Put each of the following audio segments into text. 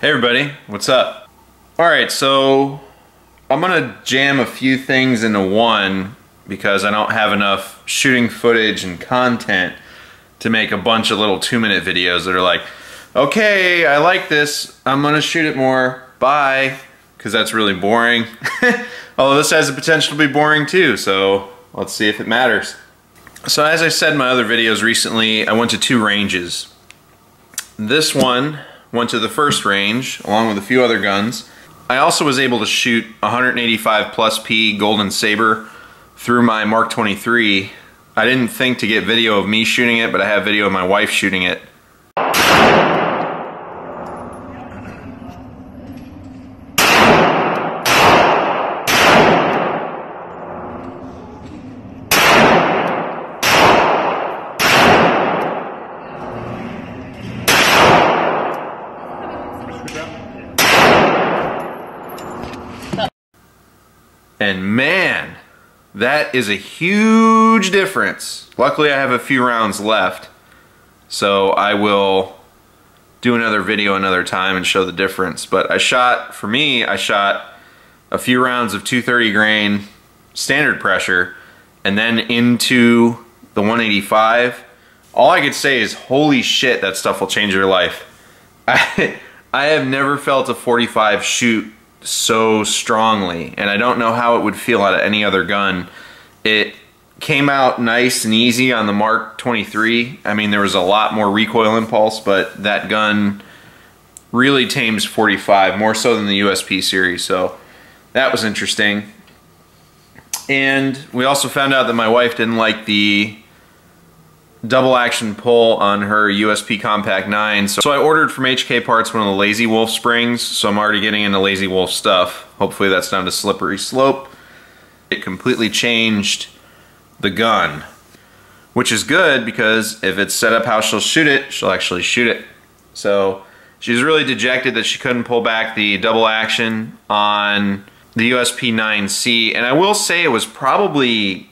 Hey everybody, what's up? Alright, so I'm gonna jam a few things into one because I don't have enough shooting footage and content to make a bunch of little 2-minute videos that are like, okay, I like this, I'm gonna shoot it more, bye, because that's really boring. Although this has the potential to be boring too, so let's see if it matters. So as I said in my other videos recently, I went to 2 ranges. This one went to the first range, along with a few other guns. I also was able to shoot 185 plus P Golden Saber through my Mark 23. I didn't think to get video of me shooting it, but I have video of my wife shooting it. And man, that is a huge difference. Luckily I have a few rounds left, so I will do another video another time and show the difference. But I shot a few rounds of 230 grain standard pressure and then into the 185. All I could say is, holy shit, that stuff will change your life. I have never felt a 45 shoot so strongly, and I don't know how it would feel out of any other gun. It came out nice and easy on the Mark 23. I mean, there was a lot more recoil impulse, but that gun really tames 45 more so than the USP series, so that was interesting. And we also found out that my wife didn't like the double action pull on her USP Compact 9, so I ordered from HK Parts one of the Lazy Wolf springs, so I'm already getting into Lazy Wolf stuff. Hopefully that's not a slippery slope. It completely changed the gun, which is good because if it's set up how she'll shoot it, she'll actually shoot it. So she's really dejected that she couldn't pull back the double action on the USP 9C, and I will say it was probably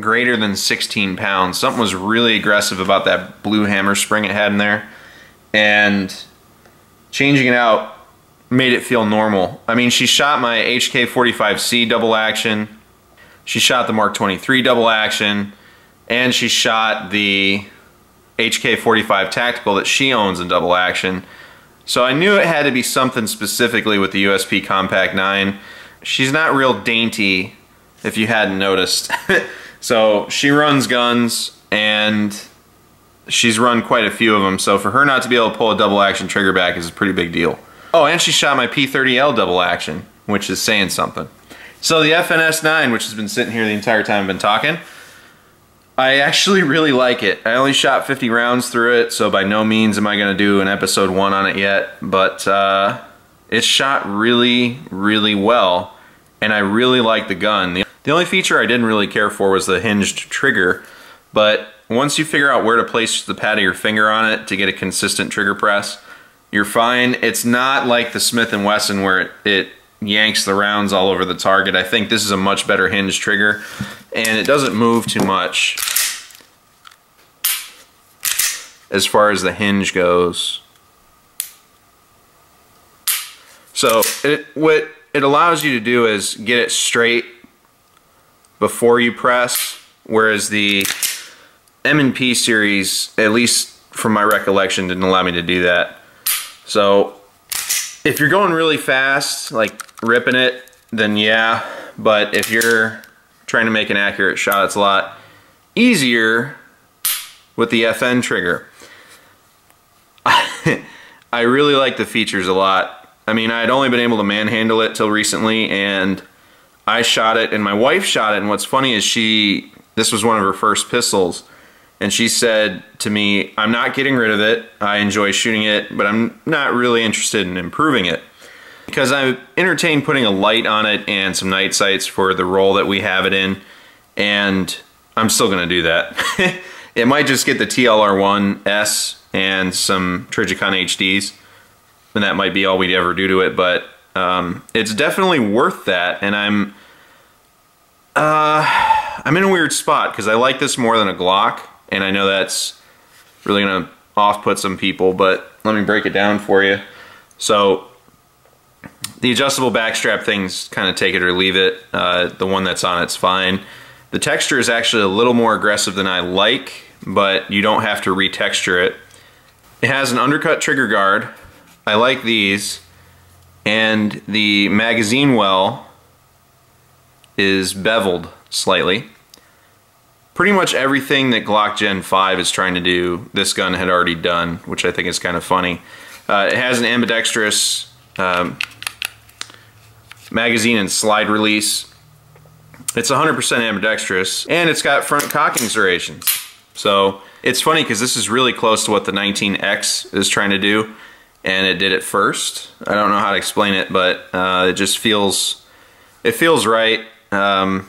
greater than 16 pounds. Something was really aggressive about that blue hammer spring it had in there, and changing it out made it feel normal. I mean, she shot my HK45C double action, she shot the Mark 23 double action, and she shot the HK45 Tactical that she owns in double action. So I knew it had to be something specifically with the USP Compact 9. She's not real dainty, if you hadn't noticed. So she runs guns, and she's run quite a few of them, so for her not to be able to pull a double action trigger back is a pretty big deal. Oh, and she shot my P30L double action, which is saying something. So the FNS9, which has been sitting here the entire time I've been talking, I actually really like it. I only shot 50 rounds through it, so by no means am I going to do an episode 1 on it yet, but it's shot really, really well, and I really like the gun. The only feature I didn't really care for was the hinged trigger, but once you figure out where to place the pad of your finger on it to get a consistent trigger press, you're fine. It's not like the Smith & Wesson where it yanks the rounds all over the target. I think this is a much better hinged trigger, and it doesn't move too much as far as the hinge goes. So what it allows you to do is get it straight before you press, whereas the M&P series, at least from my recollection, didn't allow me to do that. So if you're going really fast, like ripping it, then yeah, but if you're trying to make an accurate shot, it's a lot easier with the FN trigger. I really like the features a lot. I mean, I had only been able to manhandle it till recently, and I shot it and my wife shot it, and what's funny is this was one of her first pistols, and she said to me, I'm not getting rid of it, I enjoy shooting it, but I'm not really interested in improving it. Because I entertained putting a light on it and some night sights for the role that we have it in, and I'm still going to do that. It might just get the TLR1S and some Trijicon HDs, and that might be all we'd ever do to it, but it's definitely worth that, and I'm in a weird spot because I like this more than a Glock, and I know that's really gonna off-put some people, but let me break it down for you. So The adjustable backstrap things kind of take it or leave it. The one that's on it's fine. The texture is actually a little more aggressive than I like, but you don't have to retexture it. It has an undercut trigger guard. I like these. And the magazine well is beveled slightly. Pretty much everything that Glock Gen 5 is trying to do, this gun had already done, which I think is kind of funny. It has an ambidextrous magazine and slide release. It's 100% ambidextrous, and it's got front cocking serrations. So it's funny because this is really close to what the 19X is trying to do, and it did it first. I don't know how to explain it, but it just feels, it feels right. And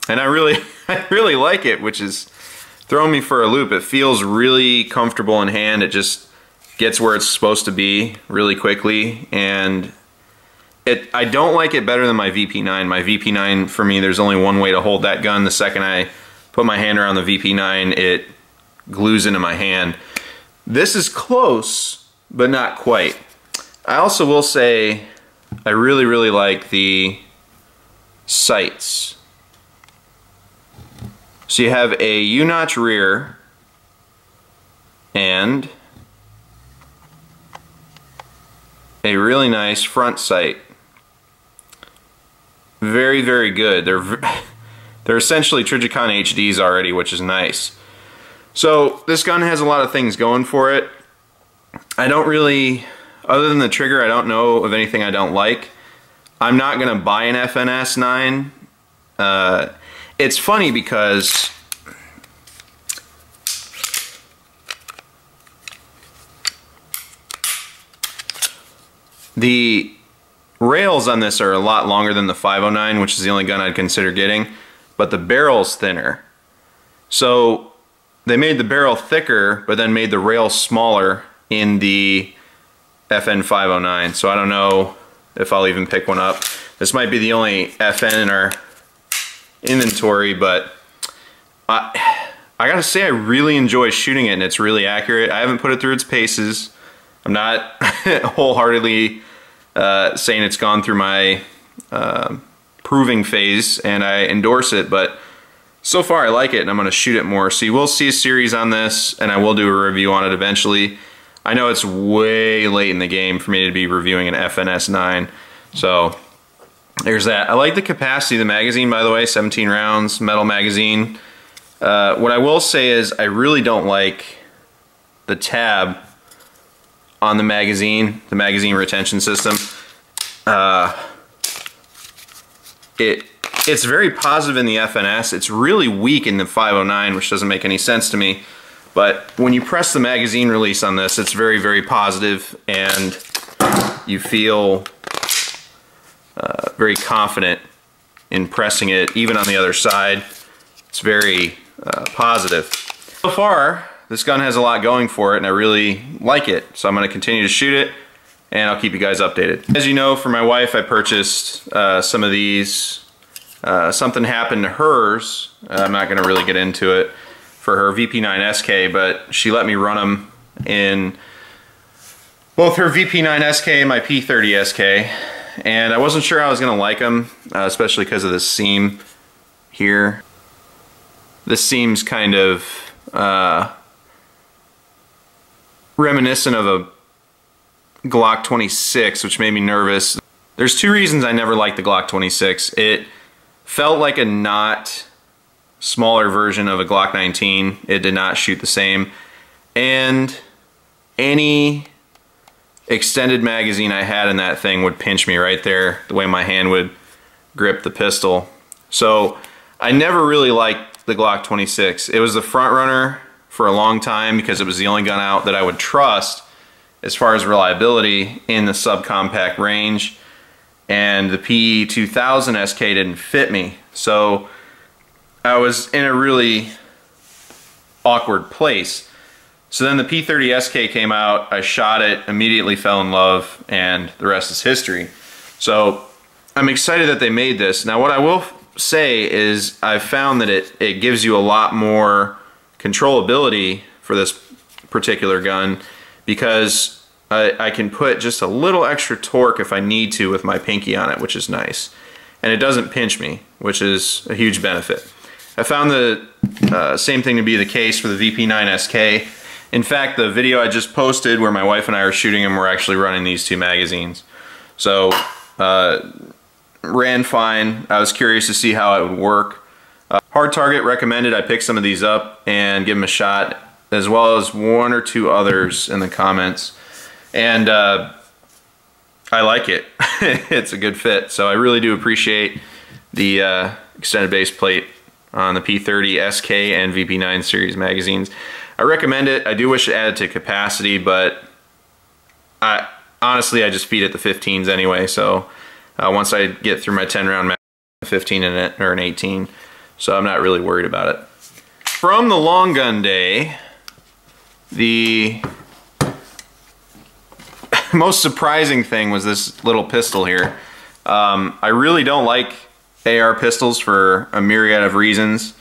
I really like it, which is throwing me for a loop. It feels really comfortable in hand. It just gets where it's supposed to be really quickly, and I don't like it better than my VP9. My VP9, for me, there's only one way to hold that gun. The second I put my hand around the VP9, it glues into my hand. This is close, but not quite. I also will say I really like the sights. So you have a U-notch rear and a really nice front sight. Very good. They're essentially Trijicon HDs already, which is nice. So this gun has a lot of things going for it. I don't really, other than the trigger, I don't know of anything I don't like. I'm not gonna buy an FNS 9. It's funny because the rails on this are a lot longer than the 509, which is the only gun I'd consider getting, but the barrel's thinner. So they made the barrel thicker, but then made the rail smaller in the FN 509. So I don't know if I'll even pick one up. This might be the only FN in our inventory, but I gotta say I really enjoy shooting it, and it's really accurate. I haven't put it through its paces. I'm not wholeheartedly saying it's gone through my proving phase, and I endorse it, but so far I like it, and I'm going to shoot it more. So you will see a series on this, and I will do a review on it eventually. I know it's way late in the game for me to be reviewing an FNS 9, so there's that. I like the capacity of the magazine, by the way, 17 rounds, metal magazine. What I will say is I really don't like the tab on the magazine retention system. It's very positive in the FNS. It's really weak in the 509, which doesn't make any sense to me. But when you press the magazine release on this, it's very positive, and you feel very confident in pressing it, even on the other side. It's very positive. So far, this gun has a lot going for it, and I really like it. So I'm going to continue to shoot it, and I'll keep you guys updated. As you know, for my wife, I purchased some of these. Something happened to hers. I'm not going to really get into it, for her VP9 SK, but she let me run them in both her VP9 SK and my P30 SK. And I wasn't sure I was going to like them, especially because of this seam here. This seam's kind of reminiscent of a Glock 26, which made me nervous. There's two reasons I never liked the Glock 26. It felt like a not smaller version of a Glock 19. It did not shoot the same. And any extended magazine I had in that thing would pinch me right there, the way my hand would grip the pistol. So I never really liked the Glock 26. It was the front runner for a long time because it was the only gun out that I would trust as far as reliability in the subcompact range, and the P2000 SK didn't fit me. So I was in a really awkward place. So then the P30 SK came out, I shot it, immediately fell in love, and the rest is history. So I'm excited that they made this. Now what I will say is I've found that it gives you a lot more controllability for this particular gun, because I can put just a little extra torque if I need to with my pinky on it, which is nice. And it doesn't pinch me, which is a huge benefit. I found the same thing to be the case for the VP9 SK. In fact, the video I just posted where my wife and I are shooting them, we're actually running these two magazines. So, ran fine. I was curious to see how it would work. Hard Target recommended I pick some of these up and give them a shot, as well as one or two others in the comments. And I like it. It's a good fit. So I really do appreciate the extended base plate on the P30 SK and VP9 series magazines. I recommend it. I do wish it added to capacity, but honestly I just feed it the 15s anyway. So once I get through my 10 round mag, 15 in it, or an 18. So I'm not really worried about it. From the long gun day, the most surprising thing was this little pistol here. I really don't like AR pistols for a myriad of reasons.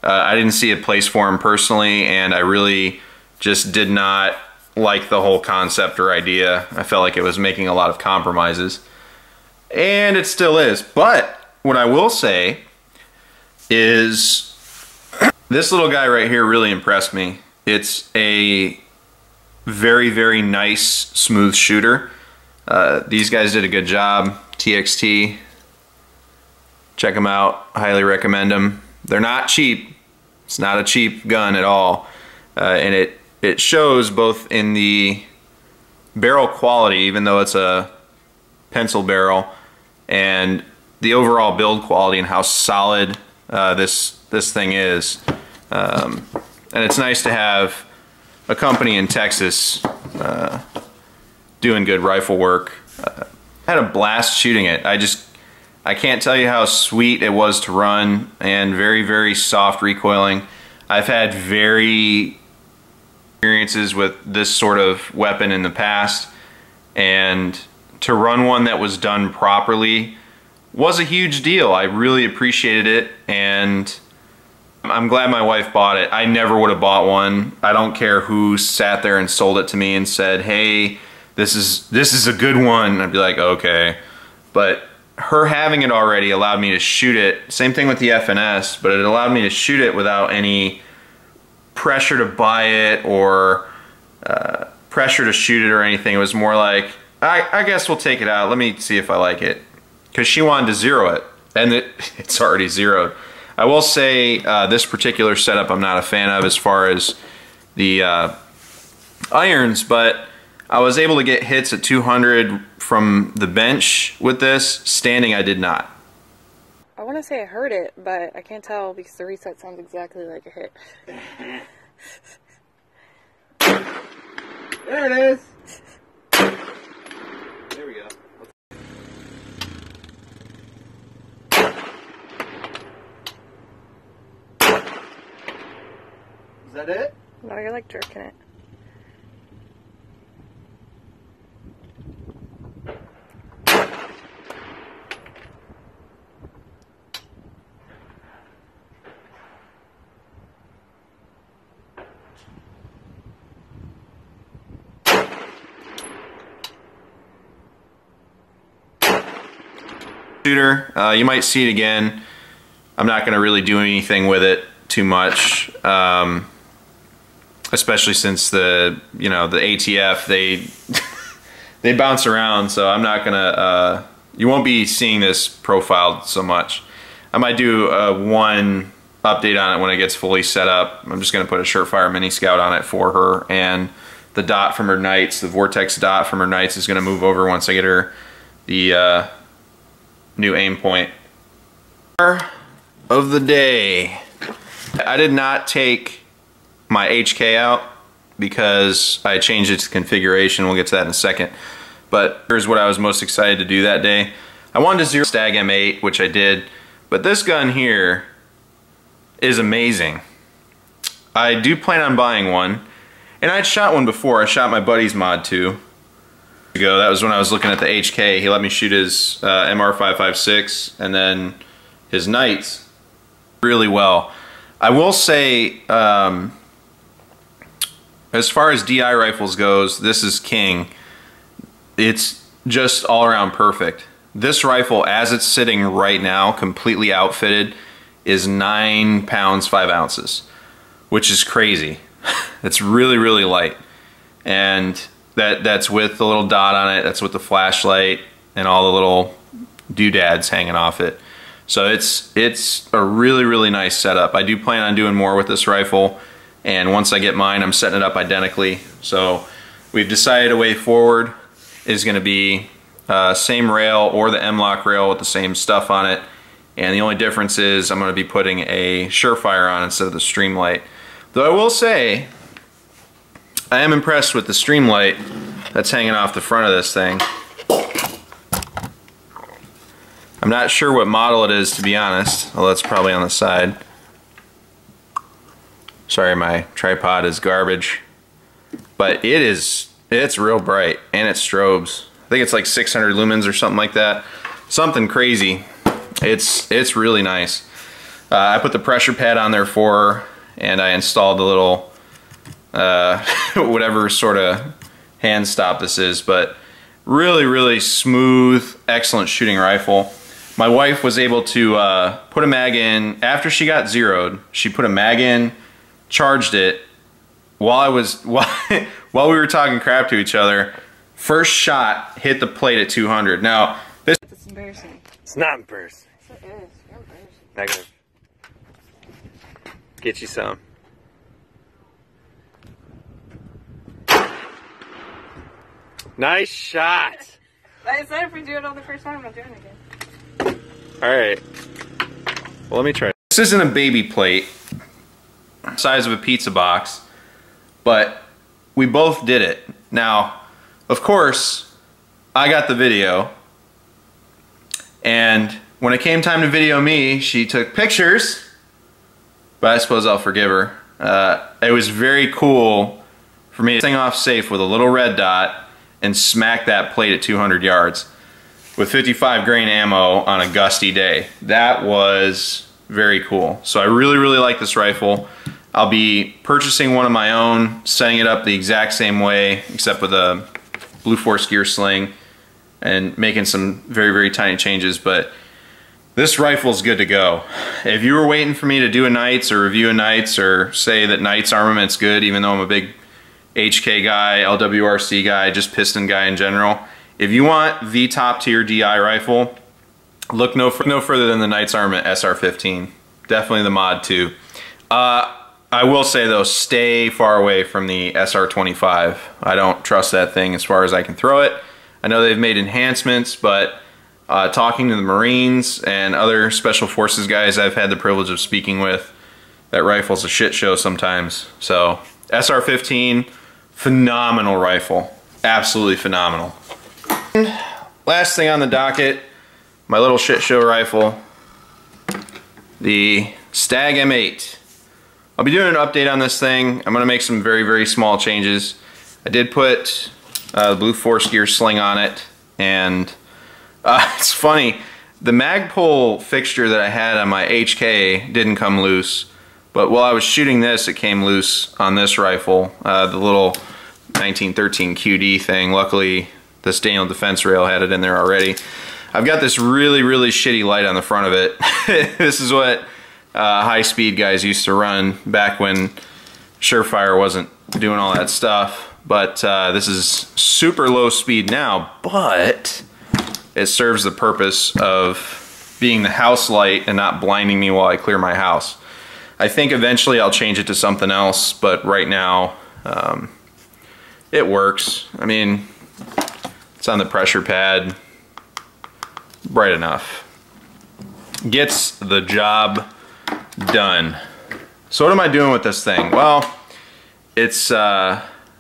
I didn't see a place for them personally, and I really just did not like the whole concept or idea. I felt like it was making a lot of compromises. And it still is. But what I will say is this little guy right here really impressed me. It's a very, very nice, smooth shooter. These guys did a good job. TXT. Check them out. Highly recommend them. They're not cheap. It's not a cheap gun at all. And it shows both in the barrel quality, even though it's a pencil barrel, and the overall build quality and how solid this thing is. And it's nice to have a company in Texas doing good rifle work. I had a blast shooting it. I can't tell you how sweet it was to run, and very, very soft recoiling. I've had very experiences with this sort of weapon in the past, and to run one that was done properly was a huge deal. I really appreciated it, and I'm glad my wife bought it. I never would have bought one. I don't care who sat there and sold it to me and said, hey, this is a good one. I'd be like, okay. But her having it already allowed me to shoot it. Same thing with the FNS, but it allowed me to shoot it without any pressure to buy it or pressure to shoot it or anything. It was more like, I guess we'll take it out. Let me see if I like it. Because she wanted to zero it, and it's already zeroed. I will say this particular setup I'm not a fan of as far as the irons, but I was able to get hits at 200 from the bench with this. Standing, I did not. I want to say I heard it, but I can't tell because the reset sounds exactly like a hit. There it is. There we go. Is that it? No, you're like jerking it. Shooter, you might see it again. I'm not going to really do anything with it too much, especially since the ATF they bounce around, so I'm not gonna you won't be seeing this profiled so much. I might do one update on it when it gets fully set up. I'm just gonna put a Surefire Mini Scout on it for her, and the dot from her Knights, the Vortex dot from her Knights, is gonna move over once I get her the new aim point. Of the day. I did not take my HK out because I changed its configuration. We'll get to that in a second. But here's what I was most excited to do that day. I wanted to zero Stag M8, which I did, but this gun here is amazing. I do plan on buying one, and I'd shot one before. I shot my buddy's Mod 2 ago. That was when I was looking at the HK. He let me shoot his MR556 and then his Knights really well. I will say, as far as DI rifles goes, this is king. it's just all around perfect. This rifle, as it's sitting right now, completely outfitted, is 9 pounds 5 ounces, which is crazy. It's really, really light. And that's with the little dot on it, that's with the flashlight and all the little doodads hanging off it. So it's a really, really nice setup. I do plan on doing more with this rifle, and once I get mine, I'm setting it up identically. So we've decided a way forward is going to be same rail or the M-LOK rail with the same stuff on it, and the only difference is I'm going to be putting a Surefire on instead of the Streamlight. Though I will say, I am impressed with the Streamlight that's hanging off the front of this thing. I'm not sure what model it is, to be honest, although it's probably on the side. Sorry, my tripod is garbage. But it's real bright, and it strobes. I think it's like 600 lumens or something like that. Something crazy. It's really nice. I put the pressure pad on there for her, and I installed the little whatever sort of hand stop this is, but really, really smooth, excellent shooting rifle. My wife was able to put a mag in after she got zeroed. She put a mag in, charged it while we were talking crap to each other. First shot hit the plate at 200. Now this It's embarrassing. it's not embarrassing. Yes, it is. You're embarrassing. Negative. Get you some. Nice shot. I said if we do it on the first time, I'm not doing it again. Alright. Well, let me try. This isn't a baby plate, size of a pizza box, but we both did it. Now, of course, I got the video, and when it came time to video me, she took pictures, but I suppose I'll forgive her. It was very cool for me to sing off safe with a little red dot and smack that plate at 200 yards with 55 grain ammo on a gusty day. That was very cool. So I really, really like this rifle. I'll be purchasing one of my own, setting it up the exact same way, except with a Blue Force gear sling, and making some very, very tiny changes, but this rifle's good to go. If you were waiting for me to do a Knights or review a Knights or say that Knights armament's good, even though I'm a big HK guy, LWRC guy, just piston guy in general, if you want the top tier DI rifle, look no further than the Knights Armament SR15. Definitely the Mod 2. I will say though, stay far away from the SR25. I don't trust that thing as far as I can throw it. I know they've made enhancements, but talking to the Marines and other Special Forces guys I've had the privilege of speaking with, that rifle's a shit show sometimes. So SR15, phenomenal rifle. Absolutely phenomenal. Last thing on the docket, my little shit show rifle, the Stag M8. I'll be doing an update on this thing. I'm going to make some very, very small changes. I did put the Blue Force gear sling on it, and it's funny, the Magpul fixture that I had on my HK didn't come loose, but while I was shooting this, it came loose on this rifle, the little 1913 QD thing. Luckily, this Daniel Defense rail had it in there already. I've got this really, really shitty light on the front of it. This is what high-speed guys used to run back when Surefire wasn't doing all that stuff. But this is super low speed now, but it serves the purpose of being the house light and not blinding me while I clear my house. I think eventually I'll change it to something else, but right now it works. I mean, it's on the pressure pad, bright enough. Gets the job done. So what am I doing with this thing? Well, it's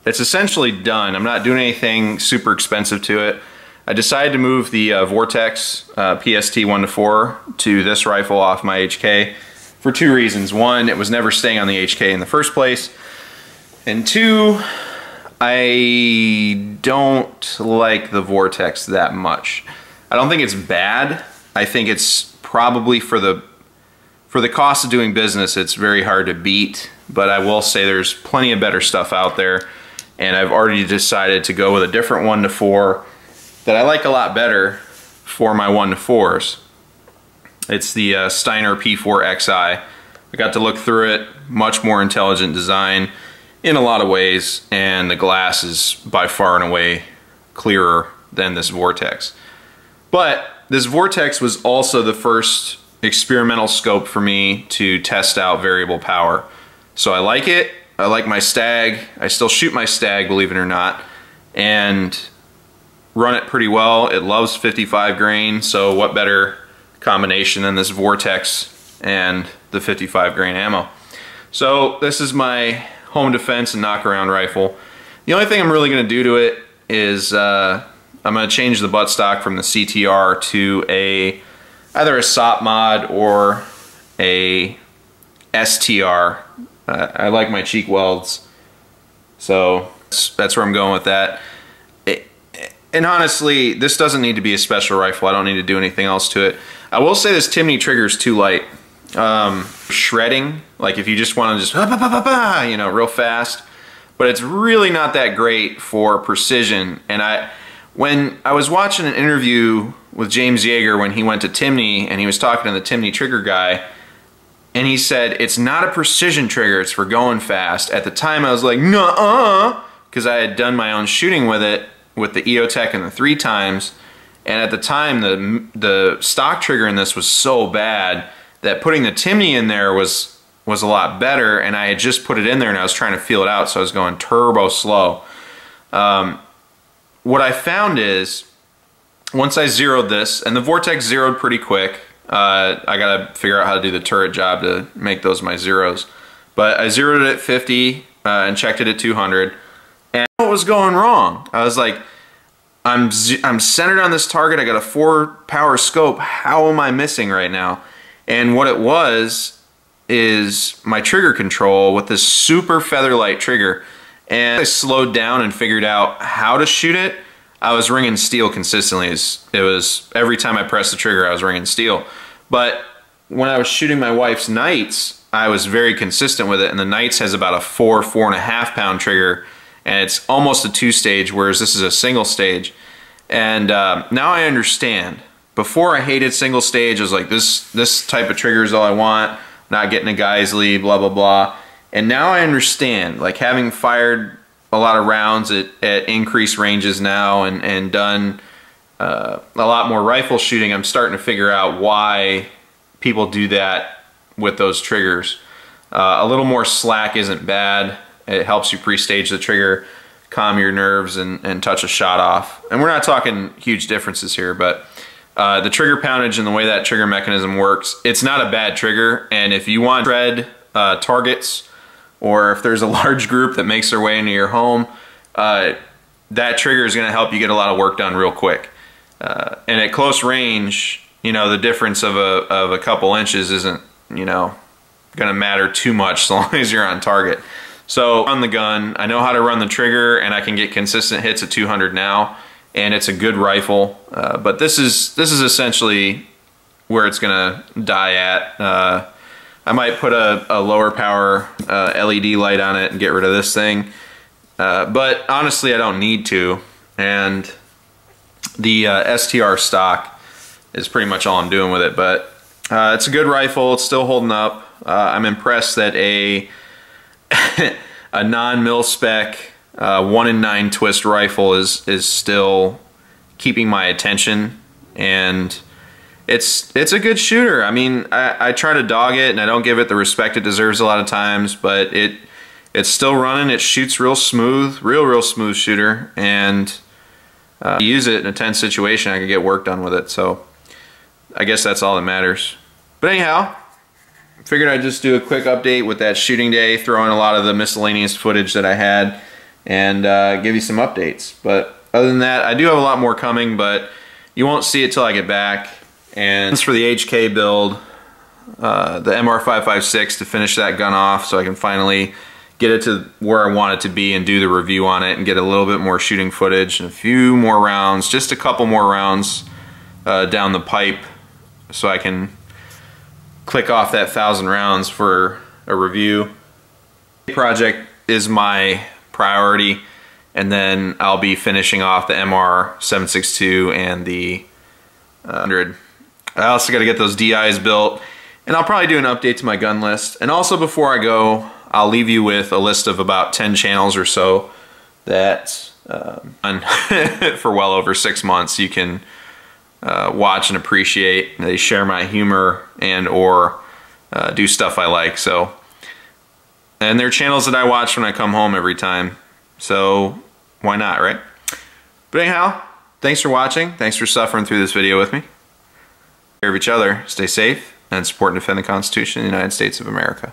essentially done. I'm not doing anything super expensive to it. I decided to move the Vortex PST 1-4 to this rifle off my HK for two reasons. One, it was never staying on the HK in the first place, and two, I don't like the Vortex that much. I don't think it's bad. I think it's probably for the cost of doing business, it's very hard to beat, but I will say there's plenty of better stuff out there, and I've already decided to go with a different 1-4 that I like a lot better for my 1-4s. It's the Steiner P4XI. I got to look through it, much more intelligent design in a lot of ways, and the glass is by far and away clearer than this Vortex. But this Vortex was also the first experimental scope for me to test out variable power. So I like it. I like my Stag. I still shoot my Stag, believe it or not, and run it pretty well. It loves 55 grain, so what better combination than this Vortex and the 55 grain ammo. So this is my home defense and knockaround rifle. The only thing I'm really going to do to it is I'm going to change the buttstock from the CTR to either a SOP mod or a STR. I like my cheek welds, so that's where I'm going with that. And honestly, this doesn't need to be a special rifle. I don't need to do anything else to it. I will say this Timney trigger is too light. Shredding, like if you just want to just you know, real fast, but it's really not that great for precision. And when I was watching an interview with James Yeager when he went to Timney, and he was talking to the Timney trigger guy, and he said it's not a precision trigger, it's for going fast. At the time I was like, nuh-uh, because I had done my own shooting with it with the EOTech and the 3x, and at the time the stock trigger in this was so bad that putting the Timney in there was a lot better, and I had just put it in there and I was trying to feel it out, so I was going turbo slow. What I found is, once I zeroed this, and the Vortex zeroed pretty quick, I gotta figure out how to do the turret job to make those my zeros, but I zeroed it at 50 and checked it at 200, and what was going wrong? I was like, I'm centered on this target, I got a 4-power scope, how am I missing right now? And what it was is my trigger control with this super featherlight trigger. And I slowed down and figured out how to shoot it. I was ringing steel consistently. It was every time I pressed the trigger, I was ringing steel. But when I was shooting my wife's Knights, I was very consistent with it. And the Knights has about a 4.5 pound trigger, and it's almost a 2-stage, whereas this is a single stage. And now I understand. Before I hated single stage, I was like, this type of trigger is all I want, not getting a Geisley, blah, blah, blah. And now I understand, like having fired a lot of rounds at increased ranges now and done a lot more rifle shooting, I'm starting to figure out why people do that with those triggers. A little more slack isn't bad. It helps you pre-stage the trigger, calm your nerves, and touch a shot off. And we're not talking huge differences here, but the trigger poundage and the way that trigger mechanism works, it's not a bad trigger. And if you want to shred targets, or if there's a large group that makes their way into your home, that trigger is going to help you get a lot of work done real quick. And at close range, you know, the difference of a couple inches isn't, you know, going to matter too much so long as you're on target. So on the gun, I know how to run the trigger, and I can get consistent hits at 200 now. And it's a good rifle, but this is essentially where it's gonna die at. I might put a lower power LED light on it and get rid of this thing, but honestly I don't need to. And the STR stock is pretty much all I'm doing with it, but it's a good rifle. It's still holding up. I'm impressed that a non-mil-spec 1-in-9 twist rifle is still keeping my attention, and it's a good shooter. I mean, I try to dog it and I don't give it the respect it deserves a lot of times, but it's still running. It shoots real smooth, real smooth shooter, and use it in a tense situation, I can get work done with it. So I guess that's all that matters. But anyhow, figured I'd just do a quick update with that shooting day, throw in a lot of the miscellaneous footage that I had, and give you some updates. But other than that, I do have a lot more coming, but you won't see it till I get back. And as for the HK build, the MR556, to finish that gun off so I can finally get it to where I want it to be and do the review on it and get a little bit more shooting footage and a few more rounds, just a couple more rounds down the pipe, so I can click off that 1,000 rounds for a review. The project is my priority, And then I'll be finishing off the MR762 and the 100. I also got to get those DIs built, and I'll probably do an update to my gun list. And also before I go, I'll leave you with a list of about 10 channels or so that for well over 6 months you can watch and appreciate. They share my humor and or do stuff I like. So, and they're channels that I watch when I come home every time. So why not, right? But anyhow, thanks for watching. Thanks for suffering through this video with me. Take care of each other, stay safe, and support and defend the Constitution of the United States of America.